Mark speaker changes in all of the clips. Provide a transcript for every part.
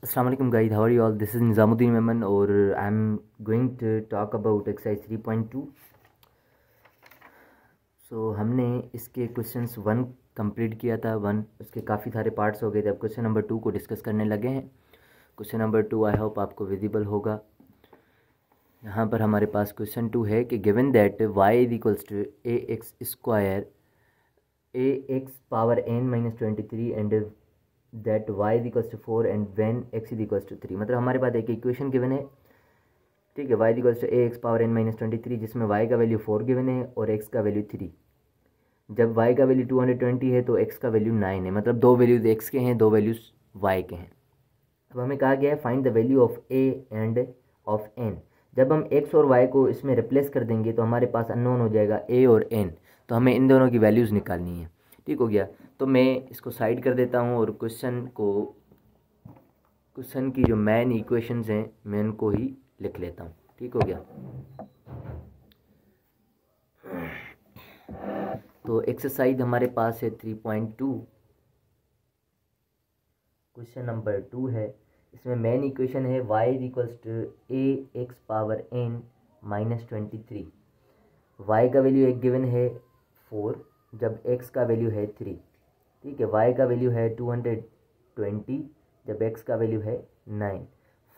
Speaker 1: Assalamu alaikum guys, how are you all? This is Nizamuddin Memon और I'm going to talk about exercise 3.2. हमने इसके questions 1 complete किया था। 1 उसके काफ़ी सारे पार्ट्स हो गए थे। अब क्वेश्चन नंबर 2 को डिस्कस करने लगे हैं। क्वेश्चन नंबर 2 आई होप आपको विजिबल होगा। यहाँ पर हमारे पास क्वेश्चन 2 है कि given that y is equals to a x square a x power n minus 23 and that y is equals to 4 and when x is equals to 3। मतलब हमारे पास एक इक्वेशन गिवन है, ठीक है, y is equals to a x power n minus 23 जिसमें y का value 4 given है और x का वैल्यू 3। जब y का वैल्यू 220 है तो x का वैल्यू 9 है। मतलब दो वैल्यूज x के हैं, दो वैल्यूज y के हैं। अब हमें कहा गया है find the value of a end of n। जब हम x और y को इसमें रिप्लेस कर देंगे तो हमारे पास अननोन हो जाएगा a और n, तो हमें इन दोनों की वैल्यूज़ निकालनी है। ठीक हो गया, तो मैं इसको साइड कर देता हूँ और क्वेश्चन की जो मेन इक्वेशंस हैं मैं इनको ही लिख लेता हूँ। ठीक हो गया, तो एक्सरसाइज हमारे पास है 3.2। क्वेश्चन नंबर 2 है, इसमें मेन इक्वेशन है y is equals to a x power n minus 23। y का वैल्यू एक गिवन है 4 जब x का वैल्यू है 3। ठीक है, y का वैल्यू है 220 जब x का वैल्यू है 9।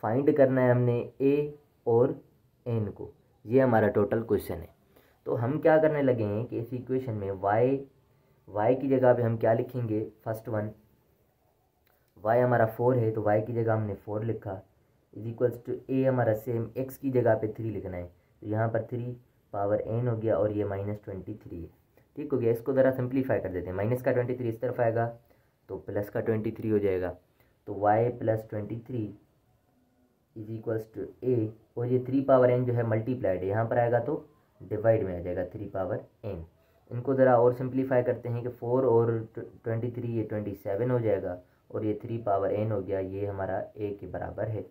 Speaker 1: फाइंड करना है हमने a और n को, ये हमारा टोटल क्वेश्चन है। तो हम क्या करने लगे हैं कि इस इक्वेशन में y की जगह पे हम क्या लिखेंगे। फर्स्ट वन y हमारा 4 है तो y की जगह हमने 4 लिखा इज इक्वल्स टू a हमारा सेम x की जगह पे 3 लिखना है, तो यहाँ पर 3 पावर n हो गया और ये माइनस 23 है। ठीक हो गया, इसको ज़रा सिंप्लीफाई कर देते हैं। माइनस का 23 इस तरफ आएगा तो प्लस का 23 हो जाएगा, तो y plus 23 is equals to a और ये 3 पावर n जो है मल्टीप्लाइड है, यहाँ पर आएगा तो डिवाइड में आ जाएगा 3 पावर n। इनको ज़रा और सिंप्लीफाई करते हैं कि 4 और 23 ये 27 हो जाएगा और ये 3 पावर n हो गया, ये हमारा a के बराबर है।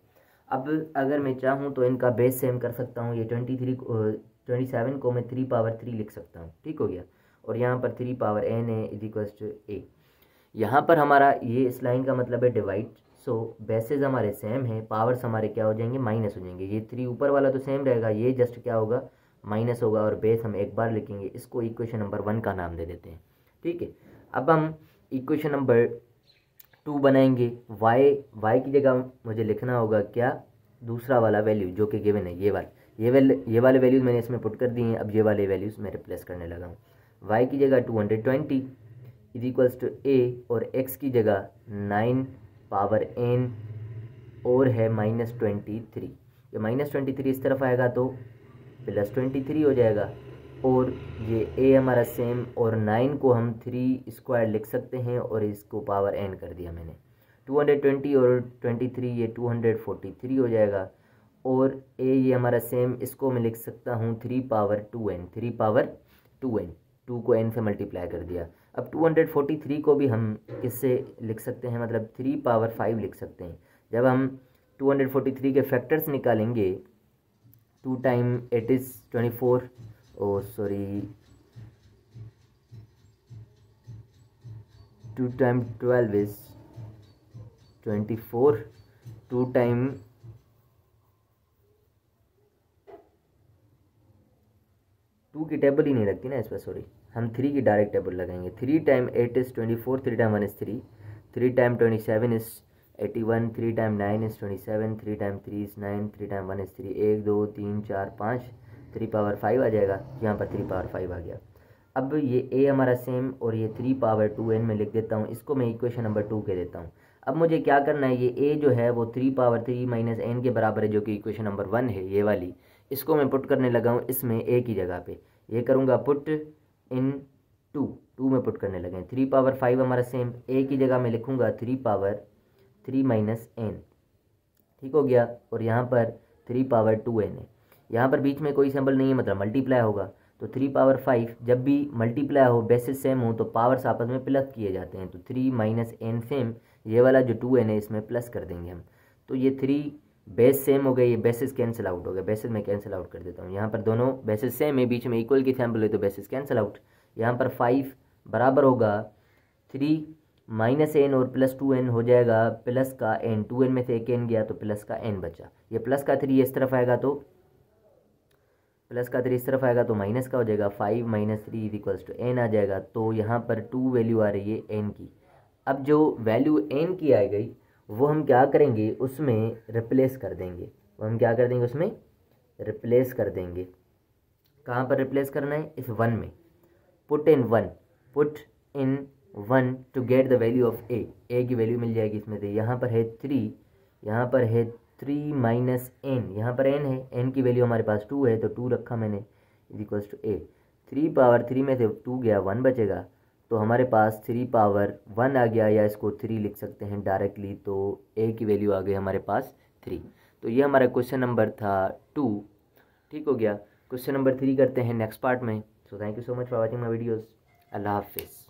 Speaker 1: अब अगर मैं चाहूँ तो इनका बेस सेम कर सकता हूँ, ये 27 को मैं 3 पावर 3 लिख सकता हूँ। ठीक हो गया, और यहाँ पर 3 पावर n है इज इक्वल्स टू a। यहाँ पर हमारा ये इस लाइन का मतलब है डिवाइड, सो बेसेस हमारे सेम हैं, पावर्स हमारे क्या हो जाएंगे, माइनस हो जाएंगे। ये 3 ऊपर वाला तो सेम रहेगा, ये जस्ट क्या होगा, माइनस होगा और बेस हम एक बार लिखेंगे। इसको इक्वेशन नंबर 1 का नाम दे देते हैं। ठीक है, अब हम इक्वेशन नंबर 2 बनाएंगे। y की जगह मुझे लिखना होगा क्या, दूसरा वाला वैल्यू जो कि गिवन है, ये वाले वैल्यूज़ मैंने इसमें पुट कर दिए हैं। अब ये वाले वैल्यूज़ मैं रिप्लेस करने लगा हूँ। y की जगह 220 इज इक्वल्स टू a और x की जगह 9 पावर n और है माइनस 23। ये माइनस 23 इस तरफ आएगा तो प्लस 23 हो जाएगा, और ये a हमारा सेम और 9 को हम 3 स्क्वायर लिख सकते हैं और इसको पावर n कर दिया मैंने। 220 और 23 ये 243 हो जाएगा, और a ये हमारा सेम, इसको मैं लिख सकता हूँ 3 पावर 2n, 3 पावर 2n, 2 को n से मल्टीप्लाई कर दिया। अब 243 को भी हम किससे लिख सकते हैं, मतलब 3 पावर 5 लिख सकते हैं। जब हम 243 के फैक्टर्स निकालेंगे, 2 time 8 is 24, oh sorry 2 time 12 is 24, 2 time 2 की टेबल ही नहीं लगती ना इस पर, सॉरी, हम 3 की डायरेक्ट टेबल लगाएंगे। 3 time 8 is 24, 3 time 1 is 3, 3 time 27 is 81, 3 time 9 is 27, 3 time 3 is 9, 3 time 1 is 3, 1 2 3 4 5, 3 power 5 आ जाएगा। यहाँ पर 3 पावर 5 आ गया। अब ये a हमारा सेम और ये 3 पावर 2n में लिख देता हूँ, इसको मैं इक्वेशन नंबर 2 कह देता हूँ। अब मुझे क्या करना है, ये a जो है वो 3 पावर 3 माइनस n के बराबर है, जो कि इक्वेशन नंबर 1 है ये वाली। इसको मैं पुट करने लगा हूँ इसमें a की जगह पे, ये करूँगा पुट इन 2 में पुट करने लगे। 3 पावर 5 हमारा सेम, a की जगह मैं लिखूँगा 3 पावर 3 माइनस n। ठीक हो गया, और यहाँ पर 3 पावर 2n है। यहाँ पर बीच में कोई सिंबल नहीं है, मतलब मल्टीप्लाई होगा, तो 3 पावर 5 जब भी मल्टीप्लाई हो, बेसिस सेम हो, तो पावर्स आपस में प्लस किए जाते हैं। तो 3 माइनस n सेम, ये वाला जो 2n है इसमें प्लस कर देंगे हम, तो ये 3 बेस सेम हो गए, ये बेसिस कैंसिल आउट हो गया। बेसिस में कैंसिल आउट कर देता हूँ, यहाँ पर दोनों बेसिस सेम है, बीच में इक्वल की सैम्पल है तो बेसिस कैंसिल आउट। यहाँ पर 5 बराबर होगा 3 -n और +2n हो जाएगा प्लस का n, 2n में से एक n गया तो प्लस का n बचा। ये प्लस का 3 इस तरफ आएगा तो प्लस का 3 इस तरफ आएगा तो माइनस का हो जाएगा, 5 - 3 = n आ जाएगा। तो यहाँ पर 2 वैल्यू आ रही है n की। अब जो वैल्यू n की आ गई वो हम क्या करेंगे, उसमें रिप्लेस कर देंगे। रिप्लेस कर देंगे। कहाँ पर रिप्लेस करना है, इस 1 में। Put in 1 to get the value of A की वैल्यू मिल जाएगी इसमें से। यहाँ पर है 3, यहाँ पर है 3 माइनस n, यहाँ पर n है, n की वैल्यू हमारे पास 2 है तो 2 रखा मैंने, = a। 3 पावर 3 में से 2 गया, 1 बचेगा, तो हमारे पास 3 पावर 1 आ गया, या इसको 3 लिख सकते हैं डायरेक्टली। तो a की वैल्यू आ गई हमारे पास 3। तो ये हमारा क्वेश्चन नंबर था 2। ठीक हो गया। क्वेश्चन नंबर 3 करते हैं नेक्स्ट पार्ट में। So thank you so much for watching my videos. अल्लाह हाफिज़।